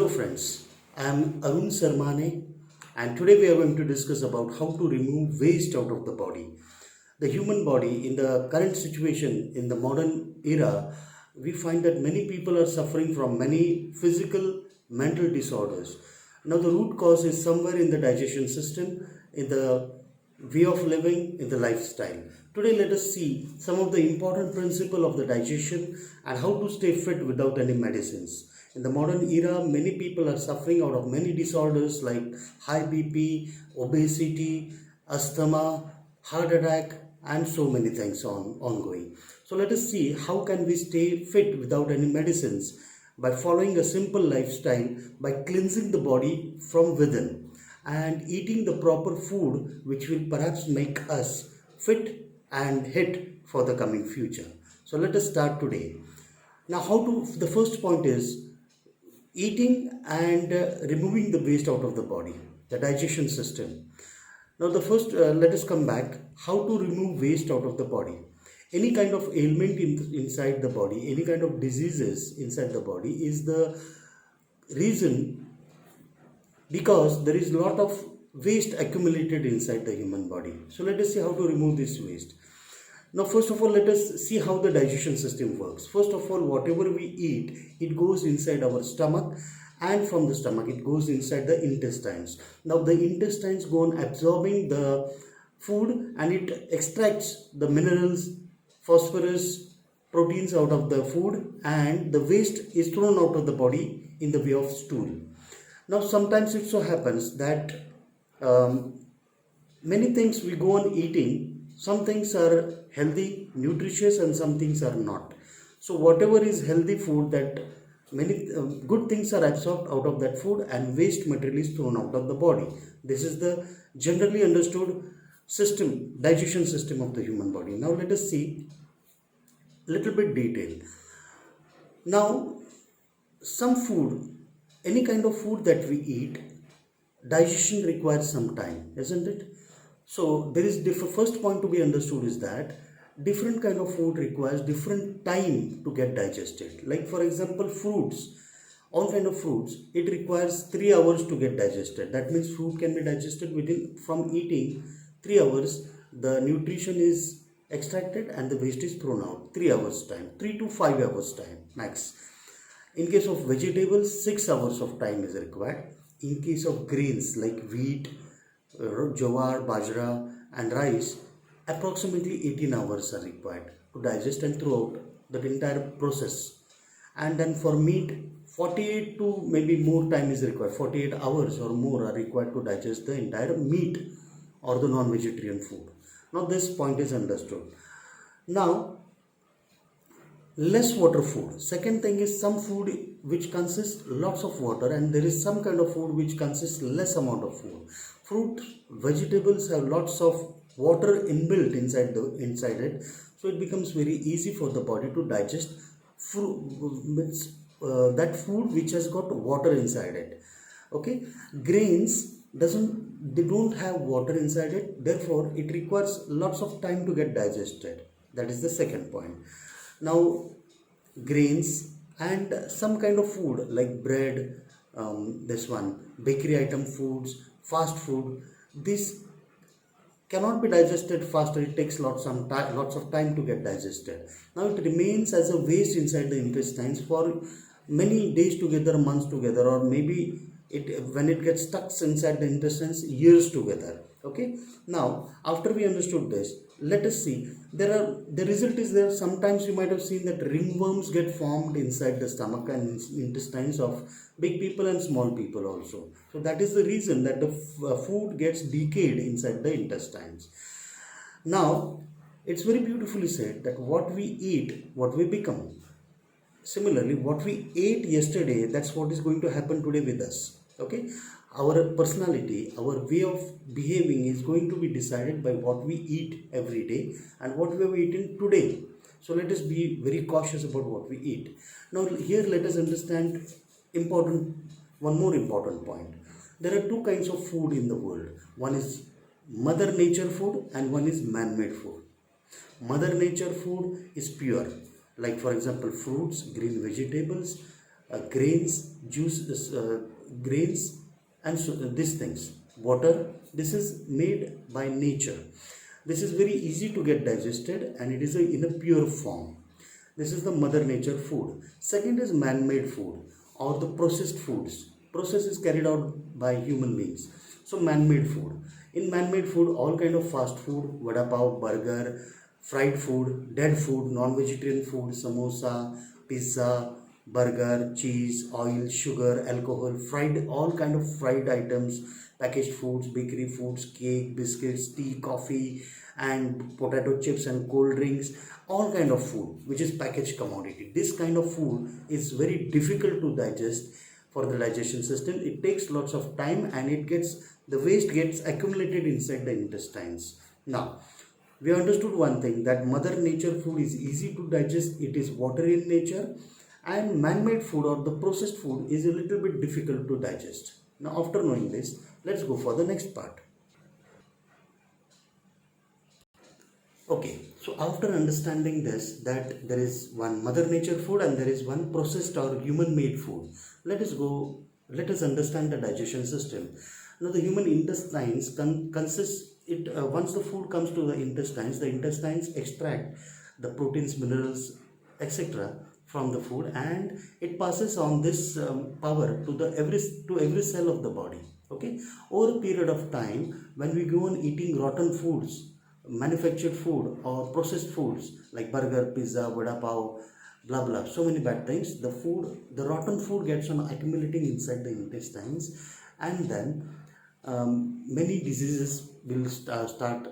Hello friends, I am Arun and today we are going to discuss about how to remove waste out of the body. The human body in the current situation in the modern era, we find that many people are suffering from many physical, mental disorders. Now the root cause is somewhere in the digestion system, in the way of living, in the lifestyle. Today let us see some of the important principles of the digestion and how to stay fit without any medicines. In the modern era, many people are suffering out of many disorders like high BP, obesity, asthma, heart attack, and so many things ongoing. So let us see how can we stay fit without any medicines by following a simple lifestyle, by cleansing the body from within and eating the proper food which will perhaps make us fit and hit for the coming future. So let us start today. Now the first point is eating and removing the waste out of the body, the digestion system. Now the first, let us come back, how to remove waste out of the body. Any kind of ailment inside the body, any kind of diseases inside the body is the reason because there is a lot of waste accumulated inside the human body. So let us see how to remove this waste. Now first of all, let us see how the digestion system works. First of all, whatever we eat, it goes inside our stomach, and from the stomach it goes inside the intestines. Now the intestines go on absorbing the food and it extracts the minerals, phosphorus, proteins out of the food, and the waste is thrown out of the body in the way of stool. Now sometimes it so happens that many things we go on eating, some things are healthy, nutritious, and some things are not. So whatever is healthy food, that many good things are absorbed out of that food and waste material is thrown out of the body. This is the generally understood system, digestion system of the human body. Now let us see little bit detail. Now some food, any kind of food that we eat, digestion requires some time, isn't it? So there is first point to be understood is that different kind of food requires different time to get digested. Like for example, fruits, all kind of fruits, it requires 3 hours to get digested. That means food can be digested within, from eating 3 hours, the nutrition is extracted and the waste is thrown out. 3 hours time, 3 to 5 hours time max. In case of vegetables, 6 hours of time is required. In case of grains like wheat, jowar, bajra and rice, approximately 18 hours are required to digest and throughout that entire process. And then for meat, 48 to maybe more time is required. 48 hours or more are required to digest the entire meat or the non-vegetarian food. Now this point is understood. Now less water food. Second thing is some food which consists lots of water, and there is some kind of food which consists less amount of food. Fruit, vegetables have lots of water inbuilt inside it, so it becomes very easy for the body to digest that food which has got water inside it. Okay, grains they don't have water inside it, therefore it requires lots of time to get digested. That is the second point. Now grains and some kind of food like bread, bakery item foods, fast food, this cannot be digested faster. It takes lots of time to get digested. Now it remains as a waste inside the intestines for many days together, months together, or maybe when it gets stuck inside the intestines, years together. Okay, now after we understood this, let us see, the result is there. Sometimes you might have seen that ringworms get formed inside the stomach and intestines of big people and small people also. So that is the reason that the food gets decayed inside the intestines. Now it's very beautifully said that what we eat, what we become. Similarly, what we ate yesterday, that's what is going to happen today with us. Okay, our personality, our way of behaving is going to be decided by what we eat every day and what we have eaten today. So let us be very cautious about what we eat. Now here let us understand one more important point. There are two kinds of food in the world. One is Mother Nature food and one is man-made food. Mother Nature food is pure, like for example fruits, green vegetables, grains, juices, grains, and so, these things. Water, this is made by nature. This is very easy to get digested and it is in a pure form. This is the mother nature food. Second is man-made food or the processed foods. Process is carried out by human beings. So man-made food. In man-made food, all kind of fast food, vada pav, burger, fried food, dead food, non-vegetarian food, samosa, pizza, burger, cheese, oil, sugar, alcohol, fried, all kind of fried items, packaged foods, bakery foods, cake, biscuits, tea, coffee, and potato chips and cold drinks, all kind of food which is packaged commodity. This kind of food is very difficult to digest for the digestion system. It takes lots of time and the waste gets accumulated inside the intestines. Now we understood one thing, that mother nature food is easy to digest, it is watery in nature, and man-made food or the processed food is a little bit difficult to digest. Now after knowing this, let's go for the next part. Okay, so after understanding this, that there is one mother nature food and there is one processed or human made food, let us understand the digestion system. Now the human intestines once the food comes to the intestines extract the proteins, minerals, etc. from the food, and it passes on this power to every cell of the body. Okay, over a period of time, when we go on eating rotten foods, manufactured food or processed foods like burger, pizza, vada pav, blah blah, so many bad things, the rotten food gets on accumulating inside the intestines, and then many diseases will start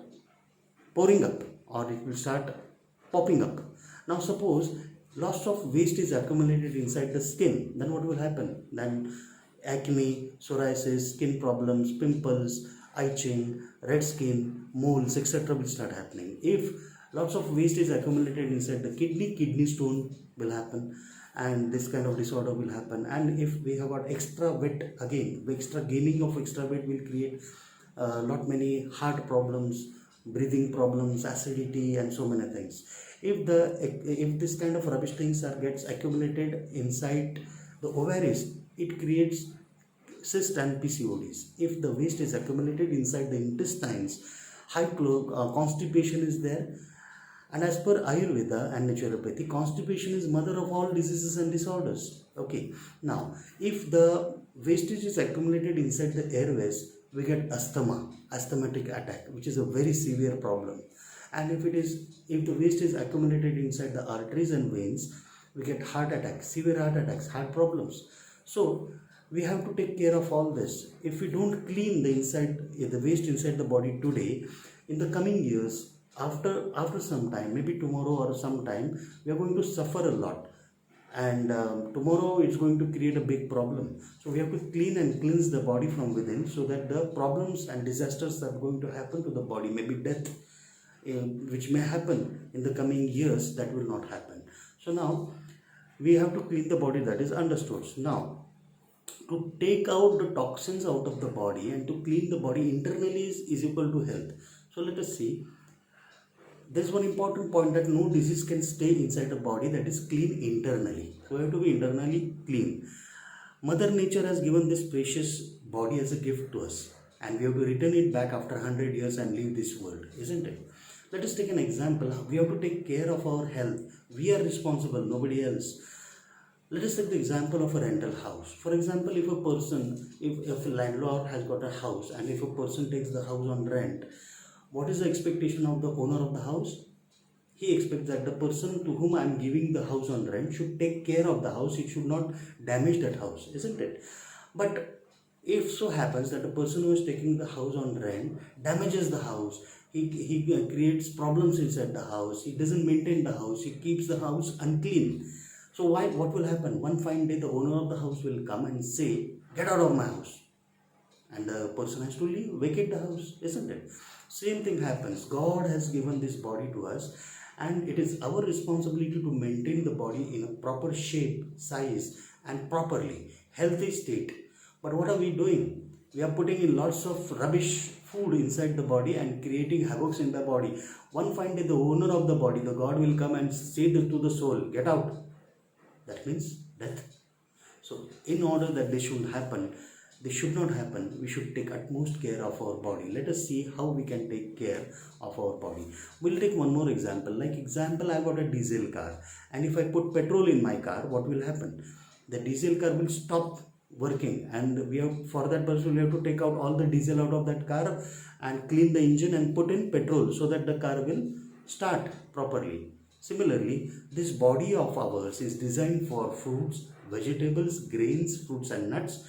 pouring up, or it will start popping up. Now suppose lots of waste is accumulated inside the skin, then what will happen? Then acne, psoriasis, skin problems, pimples, itching, red skin, moles, etc. will start happening. If lots of waste is accumulated inside the kidney stone will happen, and this kind of disorder will happen. And if we have got extra weight, again the extra gaining of extra weight will create lot many heart problems, breathing problems, acidity, and so many things. If this kind of rubbish things gets accumulated inside the ovaries, it creates cyst and PCODs. If the waste is accumulated inside the intestines, constipation is there. And as per Ayurveda and naturopathy, constipation is mother of all diseases and disorders. Okay. Now, if the wastage is accumulated inside the airways, we get asthmatic attack, which is a very severe problem. And if the waste is accumulated inside the arteries and veins, we get heart attacks, severe heart attacks, heart problems. So we have to take care of all this. If we don't clean the waste inside the body today, in the coming years, after some time, maybe tomorrow or sometime, we are going to suffer a lot, and tomorrow it's going to create a big problem. So we have to clean and cleanse the body from within, so that the problems and disasters that are going to happen to the body, maybe death, which may happen in the coming years, that will not happen. So now we have to clean the body, that is understood. Now to take out the toxins out of the body and to clean the body internally is equal to health. So let us see. There's one important point, that no disease can stay inside a body that is clean internally. So we have to be internally clean. Mother Nature has given this precious body as a gift to us, and we have to return it back after 100 years and leave this world, isn't it? Let us take an example. We have to take care of our health. We are responsible, nobody else. Let us take the example of a rental house. For example, if a landlord has got a house, and if a person takes the house on rent, what is the expectation of the owner of the house? He expects that the person to whom I am giving the house on rent should take care of the house. It should not damage that house, isn't it? But if so happens that the person who is taking the house on rent damages the house, he creates problems inside the house, he doesn't maintain the house, he keeps the house unclean. So what will happen? One fine day the owner of the house will come and say, "Get out of my house." And the person has to leave, vacate the house, isn't it? Same thing happens. God has given this body to us, and it is our responsibility to maintain the body in a proper shape, size, and properly healthy state. But what are we doing? We are putting in lots of rubbish food inside the body and creating havoc in the body. One fine day the owner of the body, the God, will come and say to the soul, "Get out." That means death. So in order that they should not happen, we should take utmost care of our body. Let us see how we can take care of our body. We'll take one more example. Like example, I got a diesel car, and if I put petrol in my car, what will happen? The diesel car will stop working, and we have, for that purpose we have to take out all the diesel out of that car and clean the engine and put in petrol so that the car will start properly. Similarly, this body of ours is designed for fruits, vegetables, grains, fruits and nuts.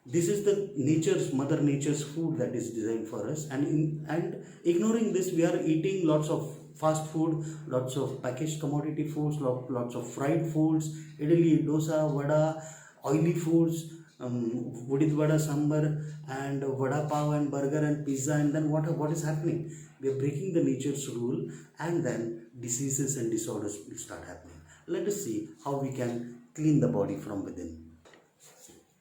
This is the mother nature's food that is designed for us, and ignoring this, we are eating lots of fast food, lots of packaged commodity foods, lots of fried foods, idli, dosa, vada, oily foods, udid vada sambar, and vada pav and burger and pizza. And then what is happening? We are breaking the nature's rule, and then diseases and disorders will start happening. Let us see how we can clean the body from within.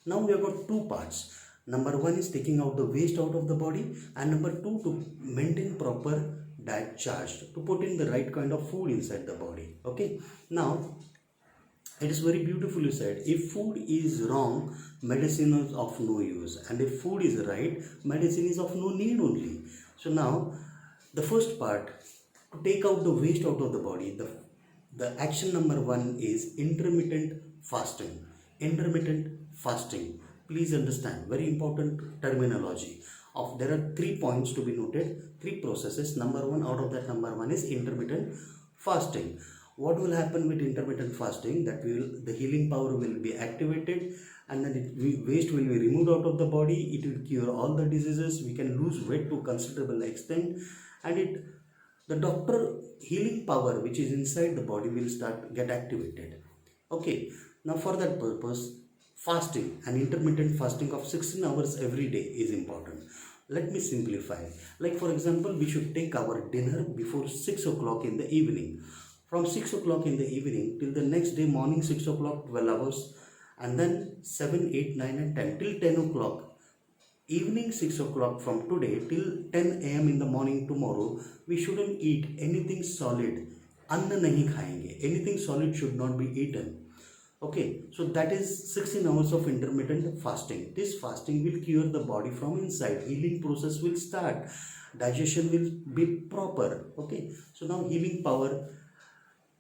Now we have got two parts. Number one is taking out the waste out of the body, and number two, to maintain proper diet charge, to put in the right kind of food inside the body. Okay, now it is very beautifully said, if food is wrong, medicine is of no use, and if food is right, medicine is of no need only. So now the first part, to take out the waste out of the body, the action number one is intermittent fasting. Intermittent fasting, please understand, very important terminology. There are 3 points to be noted, 3 processes. Number one, out of that number one is intermittent fasting. What will happen with intermittent fasting? That the healing power will be activated, and then waste will be removed out of the body. It will cure all the diseases. We can lose weight to considerable extent, and the doctor healing power which is inside the body will get activated. Okay, now for that purpose, fasting and intermittent fasting of 16 hours every day is important. Let me simplify. Like for example, we should take our dinner before 6 o'clock in the evening. From 6 o'clock in the evening till the next day morning 6 o'clock, 12 hours, and then 7, 8, 9 and 10 till 10 o'clock. Evening 6 o'clock from today till 10 a.m. in the morning tomorrow, we shouldn't eat anything solid. Anna nahi khayenge. Anything solid should not be eaten. Okay, so that is 16 hours of intermittent fasting. This fasting will cure the body from inside. Healing process will start. Digestion will be proper. Okay, so now healing power.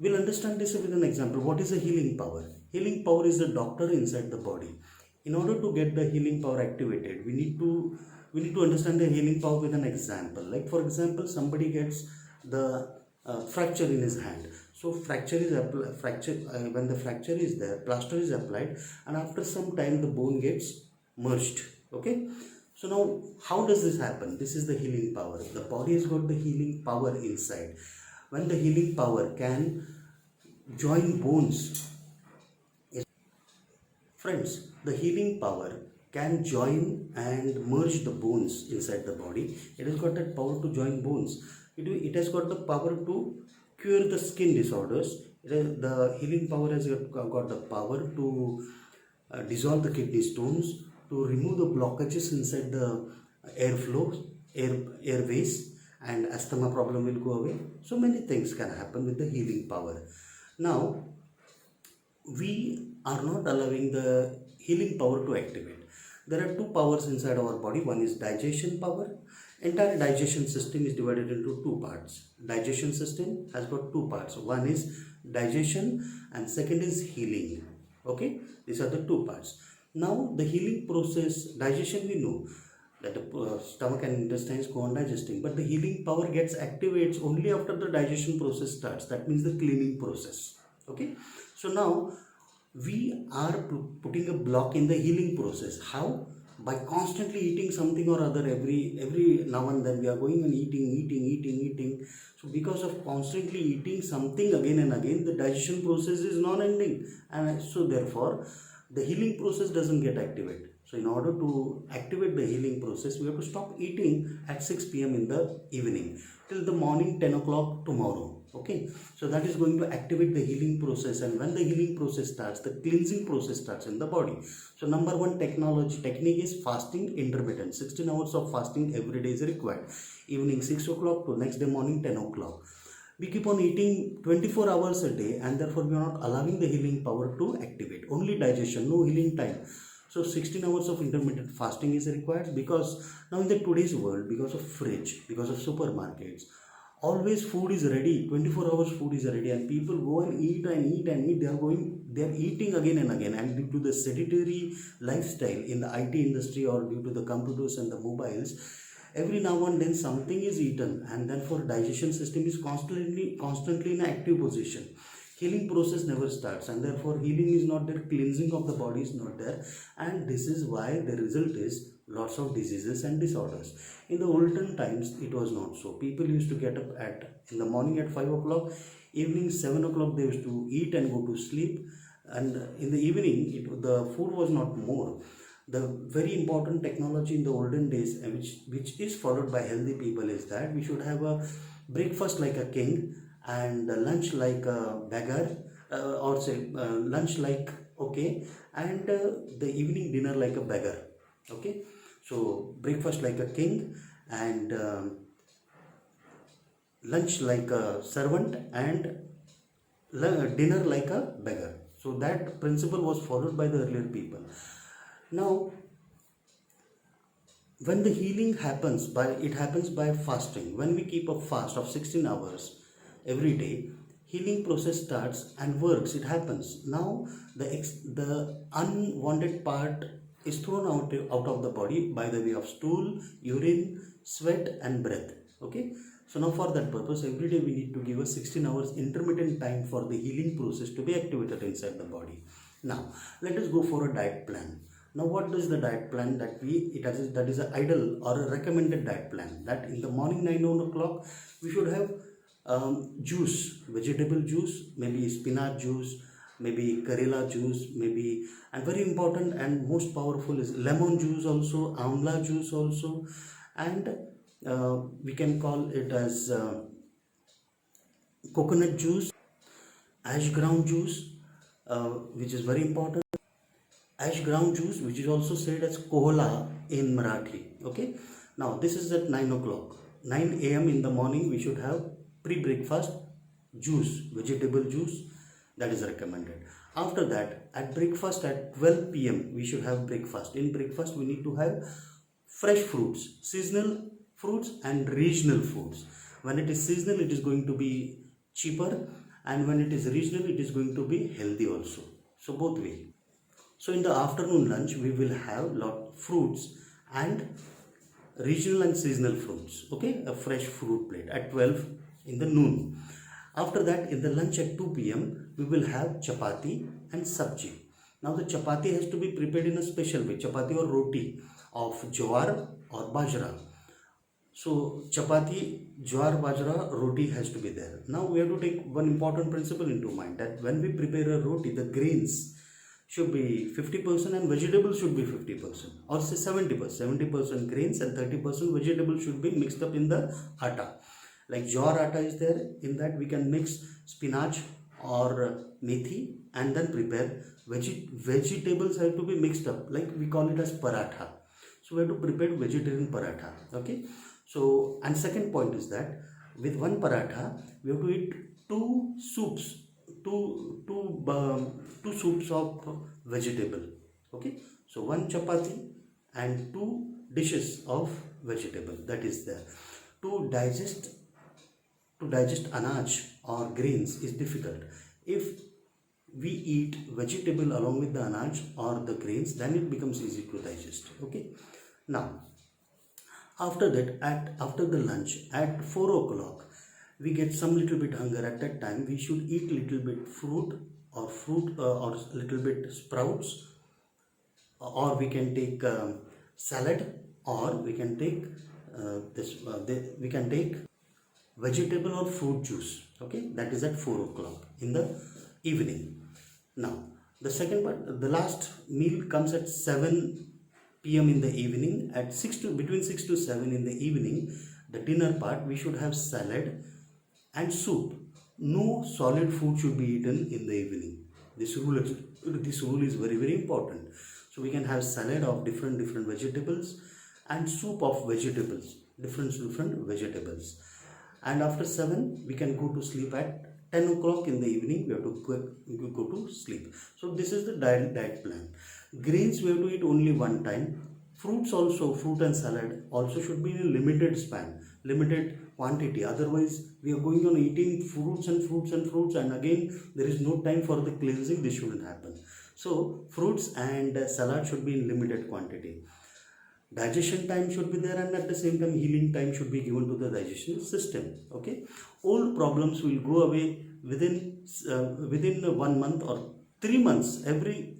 We'll understand this with an example. What is a healing power? Healing power is a doctor inside the body. In order to get the healing power activated, we need to understand the healing power with an example. Like for example, somebody gets the fracture in his hand. So when the fracture is there, plaster is applied, and after some time the bone gets merged. Okay. So now how does this happen? This is the healing power. The body has got the healing power inside. When the healing power can join bones, friends, the healing power can join and merge the bones inside the body. It has got that power to join bones. It has got the power to cure the skin disorders. The healing power has got the power to dissolve the kidney stones, to remove the blockages inside the airways, and asthma problem will go away. So many things can happen with the healing power. Now, we are not allowing the healing power to activate. There are 2 powers inside our body. One is digestion power. Entire digestion system is divided into 2 parts. Digestion system has got 2 parts. One is digestion and second is healing. Okay, these are the 2 parts. Now the healing process, digestion, we know that the stomach and intestines go on digesting, but the healing power gets activates only after the digestion process starts. That means the cleaning process. Okay, so now we are putting a block in the healing process. How? By constantly eating something or other. Every now and then we are going and eating. So because of constantly eating something again and again, the digestion process is non-ending, and so therefore the healing process doesn't get activated. So in order to activate the healing process, we have to stop eating at 6 p.m. in the evening till the morning 10 o'clock tomorrow. Okay, so that is going to activate the healing process, and when the healing process starts, the cleansing process starts in the body. So number one technique is fasting intermittent. 16 hours of fasting every day is required. Evening 6 o'clock to next day morning 10 o'clock. We keep on eating 24 hours a day, and therefore we are not allowing the healing power to activate. Only digestion, no healing time. So 16 hours of intermittent fasting is required, because now in the today's world, because of fridge, because of supermarkets, always food is ready, 24 hours food is ready, and people go and eat and eat and eat. They are eating again and again, and due to the sedentary lifestyle in the IT industry, or due to the computers and the mobiles, every now and then something is eaten, and therefore digestion system is constantly in an active position. Healing process never starts, and therefore healing is not there, cleansing of the body is not there, and this is why the result is lots of diseases and disorders. In the olden times it was not so. People used to get up at in the morning at 5 o'clock, evening 7 o'clock they used to eat and go to sleep, and in the evening the food was not more. The very important technology in the olden days, which is followed by healthy people, is that we should have a breakfast like a king, and lunch like a beggar, or say lunch like okay, and the evening dinner like a beggar. Okay, so breakfast like a king, and lunch like a servant, and dinner like a beggar. So that principle was followed by the earlier people. Now when the healing happens by fasting. When we keep a fast of 16 hours every day, healing process starts and works. It happens. Now the unwanted part is thrown out of the body by the way of stool, urine, sweat and breath. Okay, so now for that purpose, every day we need to give a 16 hours intermittent time for the healing process to be activated inside the body. Now let us go for a diet plan. Now what is the diet plan that that is an ideal or a recommended diet plan? That in the morning 9 o'clock we should have juice, vegetable juice, maybe spinach juice, maybe karela juice, maybe, and very important and most powerful is lemon juice also, amla juice also, and we can call it as coconut juice, ash ground juice, which is very important. Ash ground juice, which is also said as kola in Marathi. Okay, now this is at 9 o'clock. 9 a.m. in the morning we should have pre-breakfast juice, vegetable juice, that is recommended. After that, at breakfast at 12 p.m. we should have breakfast. In breakfast we need to have fresh fruits, seasonal fruits and regional fruits. When it is seasonal it is going to be cheaper, and when it is regional it is going to be healthy also. So both way. So in the afternoon lunch we will have lot fruits and regional and seasonal fruits. Okay, a fresh fruit plate at 12 in the noon. After that, in the lunch at 2 p.m. we will have chapati and sabji. Now the chapati has to be prepared in a special way, chapati or roti of jowar or bajra. So chapati, jowar, bajra, roti has to be there. Now we have to take one important principle into mind, that when we prepare a roti, the grains should be 50% and vegetables should be 50%, or say 70%. 70% grains and 30% vegetables should be mixed up in the atta. Like jowar atta is there, in that we can mix spinach or methi and then prepare. Vegetables have to be mixed up, like we call it as paratha. So we have to prepare vegetarian paratha. Okay, so and second point is that with one paratha we have to eat two soups, two soups of vegetable. Okay, so one chapati and two dishes of vegetable, that is there. To digest anaj or grains is difficult. If we eat vegetable along with the anaj or the grains, then it becomes easy to digest. Okay, now after that, after the lunch at 4 o'clock we get some little bit hunger. At that time we should eat little bit fruit or little bit sprouts, or we can take salad, or we can take we can take vegetable or fruit juice. Okay, that is at 4 o'clock in the evening. Now the second part, the last meal comes at 7 p.m. in the evening. At between 6 to 7 in the evening, the dinner part, we should have salad and soup. No solid food should be eaten in the evening. This rule is very, very important. So we can have salad of different vegetables and soup of vegetables, different vegetables. and after 7 we can go to sleep. At 10 o'clock in the evening we have to go to sleep. So this is the diet plan. Grains we have to eat only one time. Fruits also, fruit and salad also should be in a limited span, limited quantity. Otherwise, we are going on eating fruits and fruits and fruits, and again there is no time for the cleansing. This shouldn't happen. So fruits and salad should be in limited quantity. Digestion time should be there, and at the same time healing time should be given to the digestion system. Okay, old problems will go away within 1 month or 3 months. Every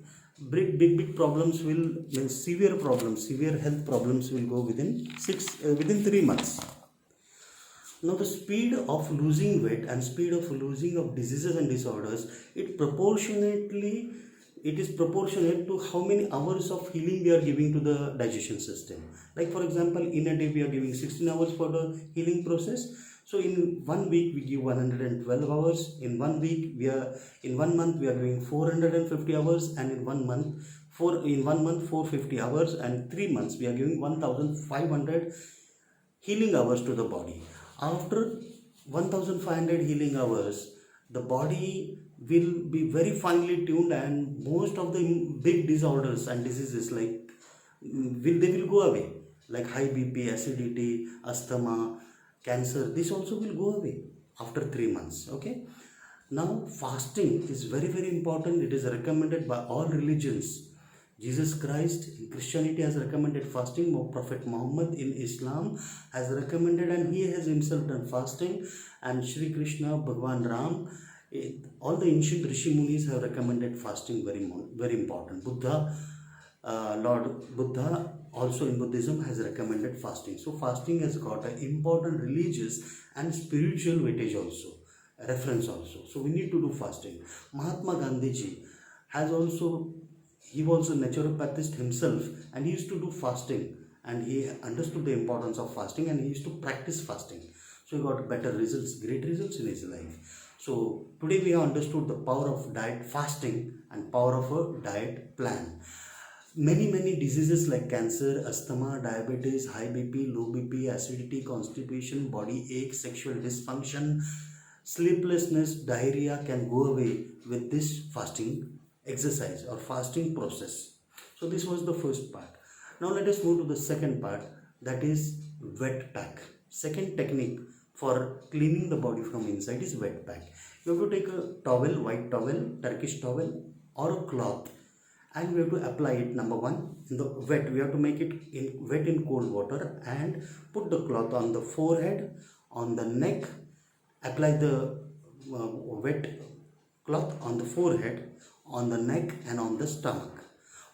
big problems will, severe problems, severe health problems will go within 3 months. Now the speed of losing weight and speed of losing of diseases and disorders, it is proportionate to how many hours of healing we are giving to the digestion system. Like for example, in a day we are giving 16 hours for the healing process. So in 1 week we give 112 hours. In 1 week in 1 month we are giving 450 hours, and in 1 month 450 hours, and 3 months we are giving 1500 healing hours to the body. After 1500 healing hours, the body will be very finely tuned, and most of the big disorders and diseases they will go away, like high BP, acidity, asthma, cancer. This also will go away after 3 months. Okay, now fasting is very important. It is recommended by all religions. Jesus Christ in Christianity has recommended fasting. Prophet Muhammad in Islam has recommended, and he has himself done fasting. And Shri Krishna, Bhagwan Ram, all the ancient Rishi Munis have recommended fasting. Very important. Lord Buddha also in Buddhism has recommended fasting. So fasting has got an important religious and spiritual weightage also, reference also. So we need to do fasting. Mahatma Gandhi ji he was a naturopathist himself, and he used to do fasting, and he understood the importance of fasting, and he used to practice fasting. So he got better results, great results in his life. So today we have understood the power of diet fasting and power of a diet plan. Many diseases like cancer, asthma, diabetes, high BP, low BP, acidity, constipation, body ache, sexual dysfunction, sleeplessness, diarrhea can go away with this fasting exercise or fasting process. So this was the first part. Now let us move to the second part, that is wet pack. Second technique for cleaning the body from inside is wet pack. You have to take a towel, white towel, Turkish towel, or a cloth, and we have to apply it. Number one, in the wet, we have to make it wet in cold water, and put the cloth on the forehead, on the neck. Apply the wet cloth on the forehead, on the neck, and on the stomach.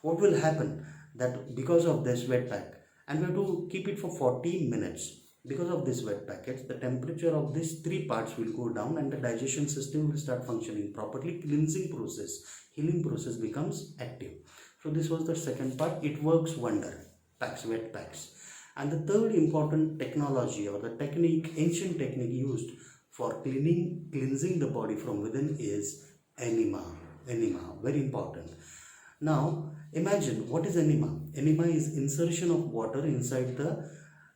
What will happen that because of this wet pack, and we have to keep it for 40 minutes. Because of this wet packet, the temperature of these three parts will go down, and the digestion system will start functioning properly. Cleansing process, healing process becomes active. So this was the second part. It works wonder. Packs, wet packs. And the third important technology or the technique, ancient technique used for cleansing the body from within is enema. Enema, very important. Now imagine, what is enema? Enema is insertion of water inside the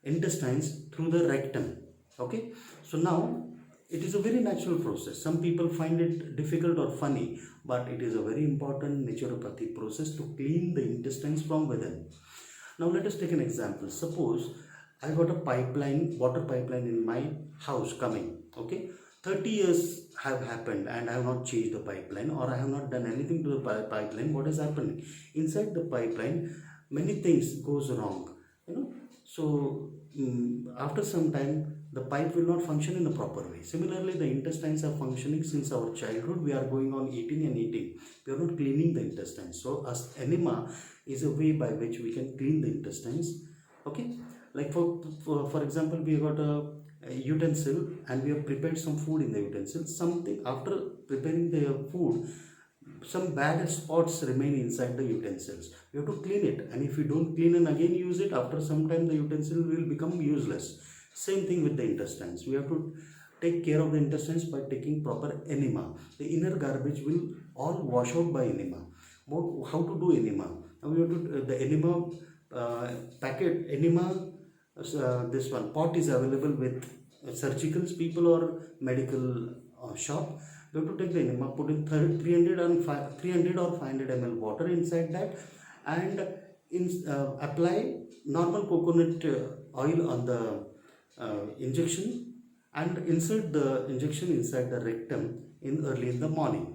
intestines through the rectum. Okay, so now it is a very natural process. Some people find it difficult or funny, but it is a very important naturopathy process to clean the intestines from within. Now let us take an example. Suppose I got a water pipeline in my house coming. Okay, 30 years have happened and I have not changed the pipeline, or I have not done anything to the pipeline. What is happening inside the pipeline? Many things goes wrong, so after some time the pipe will not function in a proper way. Similarly, the intestines are functioning since our childhood. We are going on eating, we are not cleaning the intestines. So as enema is a way by which we can clean the intestines. Okay, like for example, we got a utensil and we have prepared some food in the utensil. Something after preparing the food, some bad spots remain inside the utensils. You have to clean it, and if you don't clean and again use it, after some time the utensil will become useless. Same thing with the intestines. We have to take care of the intestines by taking proper enema. The inner garbage will all wash out by enema. How to do enema? Now we have to the enema packet. Enema, this one pot is available with surgical people or medical shop. You have to take the enema, put in 300 and 300 or 500 ml water inside that, and apply normal coconut oil on the injection, and insert the injection inside the rectum in early in the morning.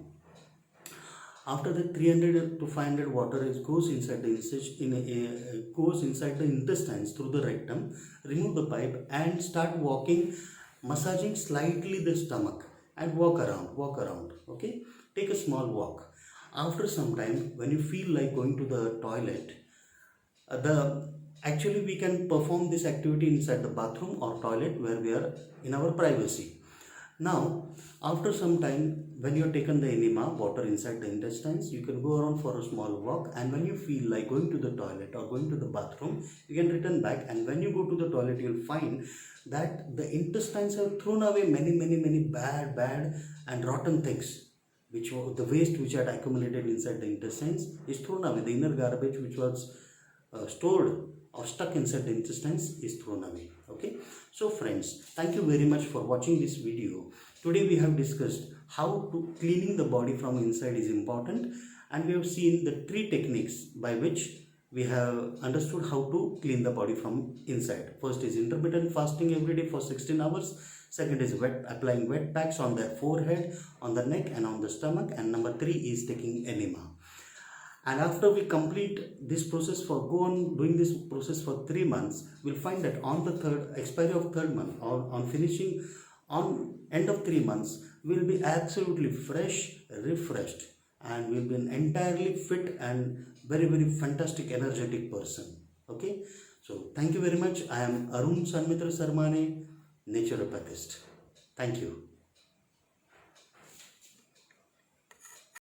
After that, 300 to 500 water goes inside the goes inside the intestines through the rectum. Remove the pipe and start walking, massaging slightly the stomach, and walk around, walk around. Okay, take a small walk. After some time, when you feel like going to the toilet, the actually we can perform this activity inside the bathroom or toilet where we are in our privacy. Now, after some time, when you have taken the enema, water inside the intestines, you can go around for a small walk, and when you feel like going to the toilet or going to the bathroom, you can return back, and when you go to the toilet, you will find that the intestines have thrown away many bad and rotten things, which were the waste which had accumulated inside the intestines is thrown away. The inner garbage which was stored or stuck inside the intestines is thrown away. Okay, so friends, thank you very much for watching this video. Today we have discussed how to cleaning the body from inside is important, and we have seen the 3 techniques by which we have understood how to clean the body from inside. First is intermittent fasting every day for 16 hours. Second is applying wet packs on the forehead, on the neck and on the stomach. And number 3 is taking enema. And after we complete this process go on doing this process for 3 months, we'll find that on the expiry of 3rd month, or on finishing, on end of 3 months, we'll be absolutely fresh, refreshed, and we'll be an entirely fit and very fantastic, energetic person. Okay, so thank you very much. I am Arun Sarmane, naturopathist. Thank you.